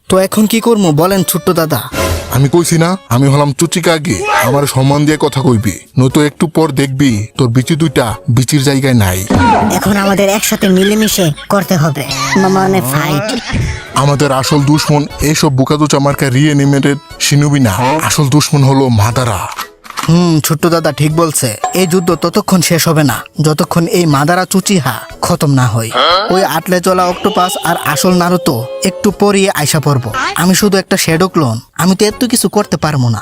তো এখন কি করবো বলেন ছোট্ট দাদা? আমি কইছি না আমি হলাম চুচিকা আগে, আমার সম্মান দিয়ে কথা কইবি, নয়তো একটু পর দেখবি তোর বিচি দুইটা বিচির জায়গায় নাই। এখন আমাদের একসাথে মিলেমিশে করতে হবে, মানে ফাইট। আমাদের আসল দুশ্মন এইসব বুকাদুচা মার্কা রিএনিমেটেড শিনুবি না, আসল দুশ্মন হলো মাদারা। ছোট্ট দাদা ঠিক বলছে। এই যুদ্ধ ততক্ষণ শেষ হবে না যতক্ষণ এই মাদারা চুচিহা খতম না হয়। ওই আটলে চলা অক্টোপাস আর আসল নারুতো একটু পরিয়ে আইসা পড়বো। আমি শুধু একটা শ্যাডো ক্লোন, আমি তো এত কিছু করতে পারবো না।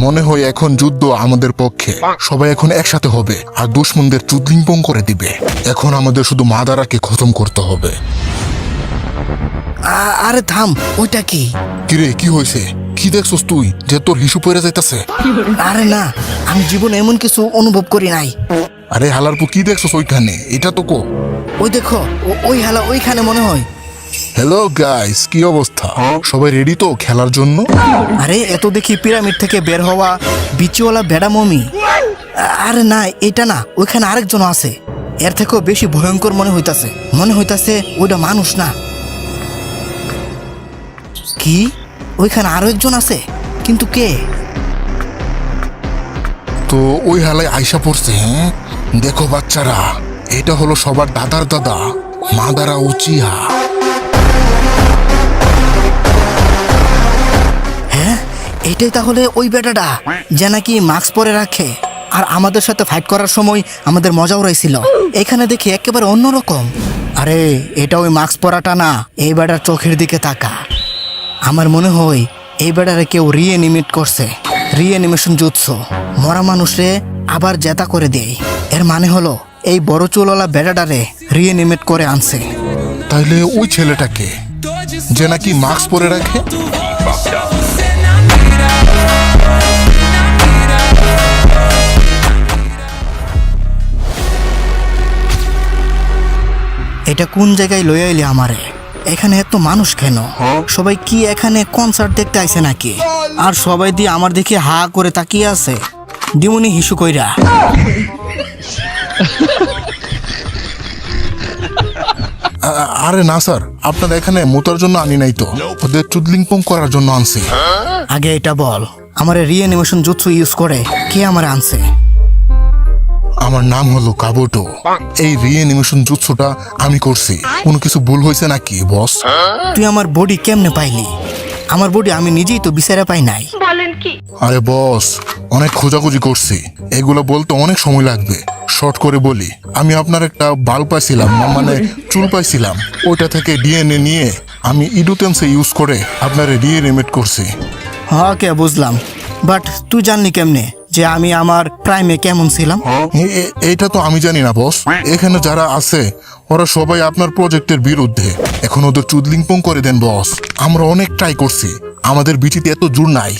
মনে হয় এখন যুদ্ধ আমাদের পক্ষে, সবাই এখন একসাথে হবে আর দুশ্মনদের চুদলিংপং করে দিবে। এখন আমাদের শুধু মাদারাকে খতম করতে হবে। আরে থাম, ওইটা কি? কিরে কি হয়েছে? কি দেখছস তুই যে তোর হিসু পড়ে যাইতাছে? আরে না, আমি জীবনে এমন কিছু অনুভব করি নাই। আরে হালারপু কি দেখছস ওইখানে? এটা তো কো। ওই দেখো, ওই হালা ওইখানে মনে হয়। হ্যালো গাইস, কি অবস্থা? সবাই রেডি তো খেলার জন্য? আরে এত দেখি পিরামিড থেকে বের হওয়া বিচিওয়ালা বেড়া মমি। আরে না, এটা না, ওইখানে আরেকজন আছে। এর থেকেও বেশি ভয়ঙ্কর মনে হইতাছে ওইটা মানুষ না। কি? ওইখানে আরো একজন আছে, কিন্তু কে? তো ওই হালায় আইসা পড়ছে। হ্যাঁ দেখো বাচ্চারা, এটা হলো সবার দাদার দাদা মাদারা উচিহা। হ্যাঁ, এটাই তাহলে ওই বেটাটা যে নাকি মাস্ক পরে রাখে আর আমাদের সাথে ফাইট করার সময় আমাদের মজা উড়াইছিল। এখানে দেখি একেবারে অন্যরকম। আরে এটা ওই মাস্ক পরাটা না, এই বেটার চোখের দিকে তাকা। আমার মনে হয় এই বেটারে কেউ রিএনিমেট করছে। রিএনিমেশন জুৎসু, মরা মানুষে আবার জেতা করে দেয়। এর মানে হলো এই বড় চুলওয়ালা বেটাটারে রিএনিমেট করে আনছে। তাইলে ওই ছেলেটাকে যে নাকি মাস্ক পরে রাখে? এটা কোন জায়গায় লই আইলি আমারে? এখানে এত মানুষ কেন? সবাই কি এখানে কনসার্ট দেখতে আইছে নাকি? আর সবাই দিয়ে আমার দিকে হা করে তাকিয়ে আছে। দিমুনি হিসু কইরা। আরে না স্যার, আপনার এখানে মোতার জন্য আনি নাই তো, ওদের চুদলিংপং করার জন্য আনছি। আগে এটা বল, আমারে রিএনিমেশন জুৎসু ইউজ করে কে আমারে আনছে? আমার নাম হলো কাবুটো। এই রিএনিমেশন জুৎসুটা আমি করছি। কোনো কিছু ভুল হয়েছে নাকি বস? তুই আমার বডি কেমনে পাইলি? আমার বডি আমি নিজেই তো বিচারে পাই নাই। আরে বস, অনেক খোঁজাখুঁজি করছি, এগুলো বলতে অনেক সময় লাগবে। শর্ট করে বলি, আমি আপনার একটা বাল পাইছিলাম, মানে চুল পাইছিলাম। ওইটা থেকে ডিএনএ নিয়ে আমি ইডুটেন্সে ইউজ করে আপনার রিএনিমেট করছি। হ্যাঁ কে বুঝলাম, বাট তুই জানলি কেমনে যে আমি আমার প্রাইমে কেমন ছিলাম? এইটা তো আমি জানি না বস। এখানে যারা আছে ওরা সবাই আপনার প্রজেক্টের বিরুদ্ধে। এখন ওদের চুদলিংপং করে দেন বস। আমরা অনেক ট্রাই করছি, আমাদের বিচিতে এত জোর নাই,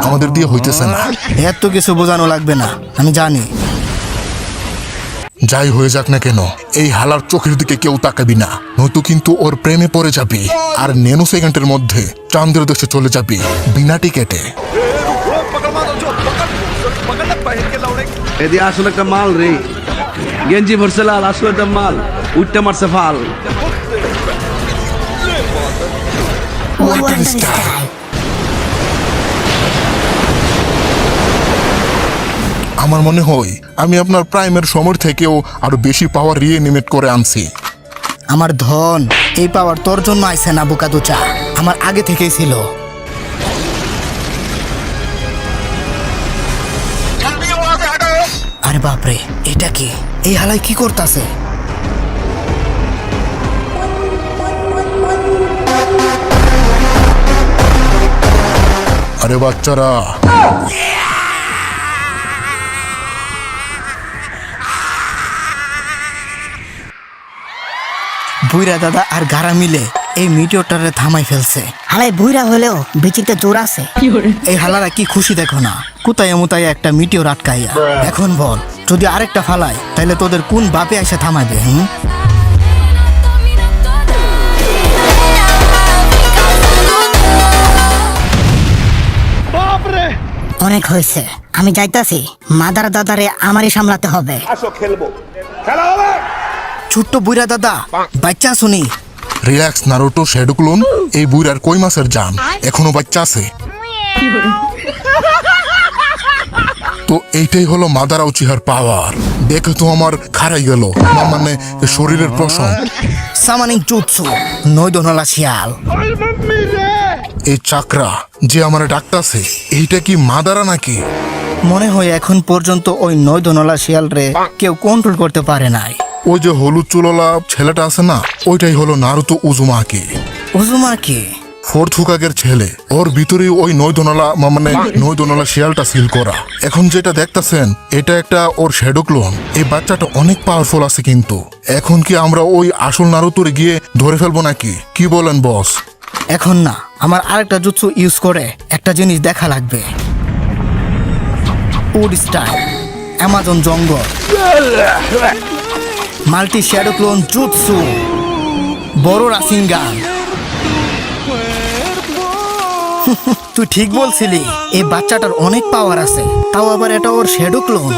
আমাদের দিয়ে হইতেছে না। এত কিছু বোঝানো লাগবে না, আমি জানি। যাই হয়ে যাক না কেন, এই হালার চোখের দিকে কেউ তাকাবি না, নয়তো কিন্তু ওর প্রেমে পড়ে যাবি আর ন্যানো সেকেন্ডের মধ্যে চাঁদের দেশে চলে যাবি বিনা টিকেটে। এদি আসলে একটা মাল রে, গেঞ্জি ভরছে লাল, আসলে একটা মাল, উঠতে মারছে ফাল। আমার মনে হয় আমি আপনার প্রাইমের সময় থেকেও আরো বেশি পাওয়ার রিএনিমেট করে আনছি। আমার ধন, এই পাওয়ার তোর জন্য আইছে না বোকাদুচা, আমার আগে থেকেই ছিল। আরে বাপরে, এটা কি? এই হালাই কি করতাছে? আরে বাচ্চারা, বুইরা দাদা আর গারা মিলে এই মিটিওরটারে থামাই ফেলছে। হালাই বুইরা হলেও বিচিতে জোর আছে। এই হালারা কি খুশি দেখো না, কোথায় মুতায় একটা মিটিওর আটকাইয়া। এখন বল, যদি আরেকটা ফালাই তাহলে তোদের কোন বাপে এসে থামাবে? অনেক হয়েছে, আমি যাইতাছি। মাদার দাদারে আমারই সামলাতে হবে। ছোট্ট বুইরা দাদা, বাচ্চা শুনি। রিল্যাক্স নারুটো শ্যাডো ক্লোন, এই বুইরার কই মাছের জান এখনো বাচ্চা আছে। তো এইটাই হলো মাদারা উচিহার পাওয়ার। দেখে তো আমার খারাই গেল, মানে শরীরের প্রশ্ন। সামানিং জুৎসু নৈদনলা শিয়াল। এই চাকরা যে আমার ডাকতাছে, এইটা কি মাদারা নাকি? মনে হয় এখন পর্যন্ত ওই নৈদনলা শিয়াল রে কেউ কন্ট্রোল করতে পারে নাই। ওই যে হলুদ চুললা ছেলেটা আছে না, ওইটাই হলো নারুতো উজুমাকি, উজুমাকি। ফোর্থ হুকাগের ছেলে। ওর ভিতরে ওই মানে নৈদনলা শিয়ালটা সিল করা। এখন যেটা দেখতাছেন এটা একটা ওর শ্যাডো ক্লোন। এই বাচ্চাটা অনেক পাওয়ারফুল আছে, কিন্তু এখন কি আমরা ওই আসল নারুতোরে গিয়ে ধরে ফেলবো নাকি? কি বলেন বস? এখন না, আমার আরেকটা জুৎসু ইউজ করে একটা জিনিস দেখা লাগবে। উড স্টাইল অ্যামাজন জঙ্গল মাল্টি শ্যাডো ক্লোন জুৎসু বড় রাসিঙ্গান। তুই ঠিক বলছিলি, এই বাচ্চাটার অনেক পাওয়ার আছে, তাও আবার এটা ওর শ্যাডো ক্লোন।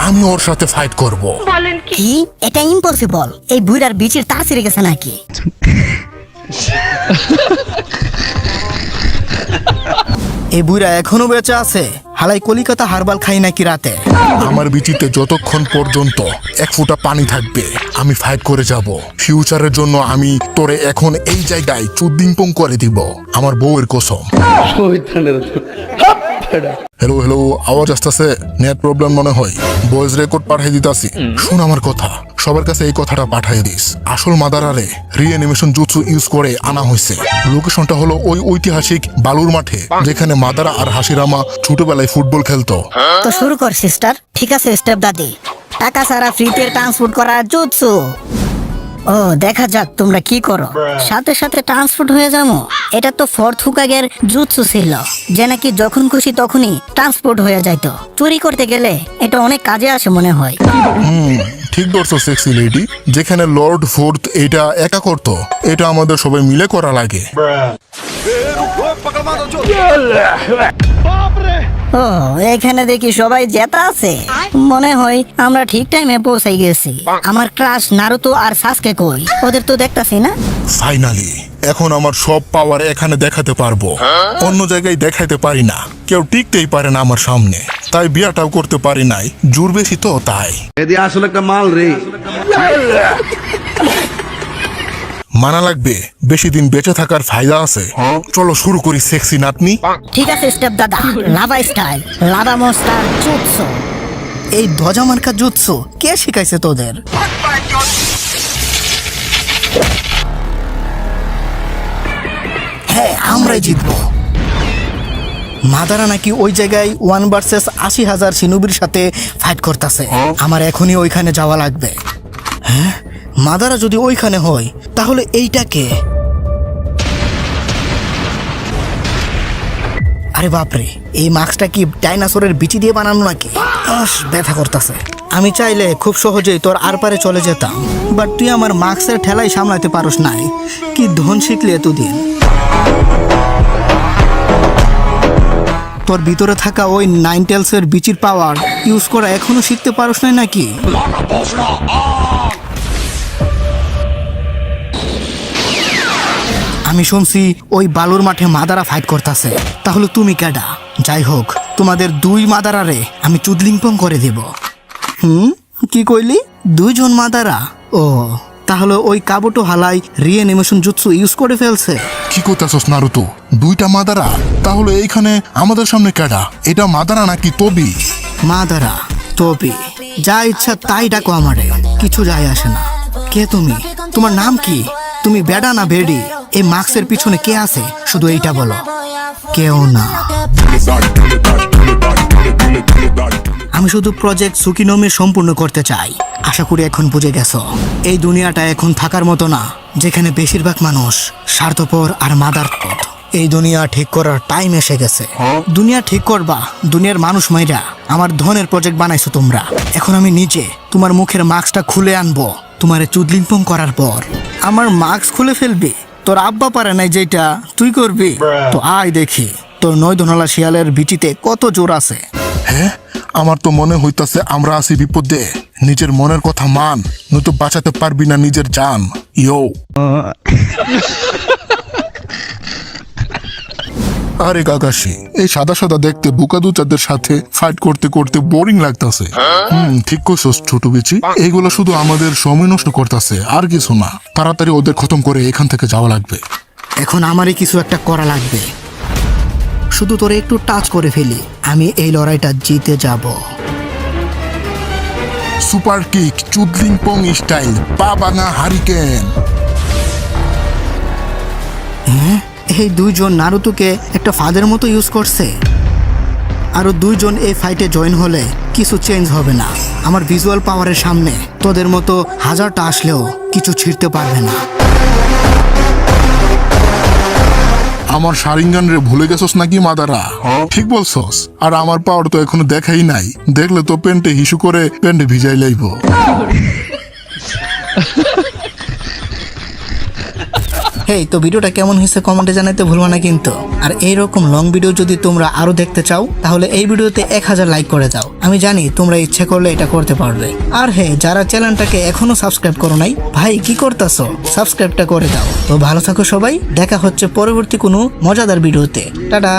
আমি ওর সাথে ফাইট করব। কি? এটা ইম্পসিবল। এই বুইরার বিচির তার ছিঁড়ে গেছে নাকি? এই বুইরা এখনো বেঁচে আছে। হালাই কলিকাতা হারবাল খাই নাকি রাতে। আমার বিচিতে যতক্ষণ পর্যন্ত এক ফোঁটা পানি থাকবে আমি ফাইট করে যাব। ফিউচারের জন্য আমি তোরে এখন এই জায়গায় চুদ্দিংপং করে দিব, আমার বউয়ের কসম। হ্যালো হ্যালো, আওয়াজ আসতেছে? নেট প্রবলেম মনে হয়। ভয়েস রেকর্ড পাঠিয়ে দিতাছি, শোন আমার কথা। সবার কাছে এই কথাটা পাঠিয়ে দিস। আসল মাদারারে রিঅ্যানিমেশন জুৎসু ইউজ করে আনা হয়েছে। লোকেশনটা হলো ওই ঐতিহাসিক বালুর মাঠে, যেখানে মাদারা আর হাসিরামা ছোটবেলায় ফুটবল খেলতো। তো শুরু কর সিস্টার। ঠিক আছে স্টেপ দাদি। টাকা ছাড়া ফ্রিতে ট্রান্সপোর্ট করার জুৎসু। ও দেখা যাক তোমরা কি করো। সাথে সাথে ট্রান্সপোর্ট হয়ে যাবো। এটা তো ফোর্থ হুকাগের জুৎসু ছিল, যে নাকি যখন খুশি তখনই ট্রান্সপোর্ট হয়ে যাইতো। চুরি করতে গেলে এটা অনেক কাজে আসে মনে হয়। ঠিক ধরছো সেক্সি লেডি। যেখানে লর্ড ফোর্থ এটা একা করতো, এটা আমাদের সবাই মিলে করা লাগে। ও এখানে দেখি সবাই জেতা আছে। মনে হয় আমরা ঠিক টাইমে পৌঁছাই গেছি। আমার ক্রাশ নারুতো আর সাসকে কই? ওদের তো দেখতাছি না। ফাইনালি এখন আমার সব পাওয়ার এখানে দেখাতে পারবো। অন্য জায়গায় দেখাইতে পারি না, কেউ টিকতেই পারে না আমার সামনে। তাই বিয়াটাও করতে পারি নাই, জোর বেশি তো তাই। এদি আসলে একটা মাল রে। মানা লাগবে, বেশি দিন বেঁচে থাকার ফায়দা আছে। চলো শুরু করি সেক্সি নাতনি। ঠিক আছে স্টেপ দাদা। Lava style, lava monster jutsu. এই ধ্বজা মার্কা জুৎসু কে শিখাইছে তোদের? হ্যাঁ, আমরাই জিতবো। মাদারা নাকি ওই জায়গায় 1 ভার্সেস 80,000 শিনুবির সাথে ফাইট করতেছে। আমার এখনই ওইখানে যাওয়া লাগবে। হ্যাঁ, মাদারা যদি ওইখানে হয় তাহলে এইটাকে। আরে বাপরে, এই মাস্কটা কি ডাইনোসরের বিচি দিয়ে বানানো নাকি? ব্যথা করতেছে। আমি চাইলে খুব সহজেই তোর আর পারে চলে যেতাম, বাট তুই আমার মাস্কের ঠেলাই সামলাতে পারস নাই। কি ধন শিখলি এতদিন? তোর ভিতরে থাকা ওই 9 টেলসের বিচির পাওয়ার ইউজ করা এখনো শিখতে পারস নাই নাকি? আমি শুনছি ওই বালুর মাঠে মাদারা ফাইট করতেছে। তাহলে তুমি কেডা? যাই হোক, তোমাদের 2 মাদারারে আমি চুদলিংপং করে দিব। কি কইলি? 2 জন মাদারা? ও তাহলে ওই কাবুটো হালাই রিঅ্যানিমেশন জুৎসু ইউজ করে ফেলছে। কি করতেছস নারুতো? 2টা মাদারা? তাহলে এইখানে আমাদের সামনে কেডা? এটা মাদারা নাকি তবি? মাদারা, তবি, যা ইচ্ছা তাই ডাকো আমারে, কিছু যায় আসে না। কে তুমি? তোমার নাম কি? তুমি বেডা না বেডি? এই মাস্কের পিছনে কে আছে শুধু এইটা বলো। কেউ না। আমি শুধু প্রজেক্ট সুকিনোমি সম্পূর্ণ করতে চাই। আশা করি এখন বুঝে গেছো। এই দুনিয়াটা এখন থাকার মতো না, যেখানে বেশিরভাগ মানুষ স্বার্থপর আর মাদারপথ। এই দুনিয়া ঠিক করার টাইম এসে গেছে। দুনিয়া ঠিক করবা, দুনিয়ার মানুষ মাইরা আমার ধনের প্রজেক্ট বানাইছো তোমরা। এখন আমি নিজে তোমার মুখের মাস্কটা খুলে আনবো। তোমারে চুদলিংপং করার পর আমার মাস্ক খুলে ফেলবি। তোর আব্বা পারে নাই যেটা তুই করবি? তো আয় দেখি তোর নয়ধনলা শিয়ালের বিচিতে কত জোর আছে। হ্যাঁ, আমার তো মনে হইতাছে আমরা আছি বিপদে। নিজের মনের কথা মান, নয়তো বাঁচাতে পারবি না নিজের জান। ইয়ো। আরে কাকাশি, এই সাদা সাদা দেখতে বোকা দুচাদের সাথে ফাইট করতে করতে বোরিং লাগতাছে। ঠিক কইছস ছোট বিচি, এইগুলো শুধু আমাদের সময় নষ্ট করতেছে, আর কিছু না। তাড়াতাড়ি ওদের খতম করে এখান থেকে যাওয়া লাগবে। এখন আমারই কিছু একটা করা লাগবে। শুধু তোরে একটু টাচ করে ফেলি, আমি এই লড়াইটা জিতে যাব। সুপার কিক, চুদলিং পং স্টাইল, পা ভাঙা হারিকেন। এই দুইজন নারুতোকে একটা ফাঁদের মতো ইউজ করছে। আরো দুইজন এই ফাইটে জয়েন হলে কিছু চেঞ্জ হবে না। আমার ভিজুয়াল পাওয়ারের সামনে তোদের মতো হাজারটা আসলেও কিছু ছিঁড়তে পারবে না। আমার শারিঙ্গান রে ভুলে গেছস নাকি মাদারা? ঠিক বলছস। আর আমার পাওয়ার তো এখনো দেখাই নাই, দেখলে তো প্যান্টে হিসু করে প্যান্টে ভিজাই লাইব। হেই, তো ভিডিওটা কেমন হয়েছে কমেন্টে জানাতে ভুলবা না কিন্তু। আর এইরকম লং ভিডিও যদি তোমরা আরো দেখতে চাও তাহলে এই ভিডিওতে 1000 লাইক করে দাও। আমি জানি তোমরা ইচ্ছে করলে এটা করতে পারবে। আর হ্যাঁ, যারা চ্যানেলটাকে এখনো সাবস্ক্রাইব করো নাই, ভাই কি করতেছো, সাবস্ক্রাইবটা করে দাও। তো ভালো থাকো সবাই, দেখা হচ্ছে পরবর্তী কোনো মজাদার ভিডিওতে। টাটা।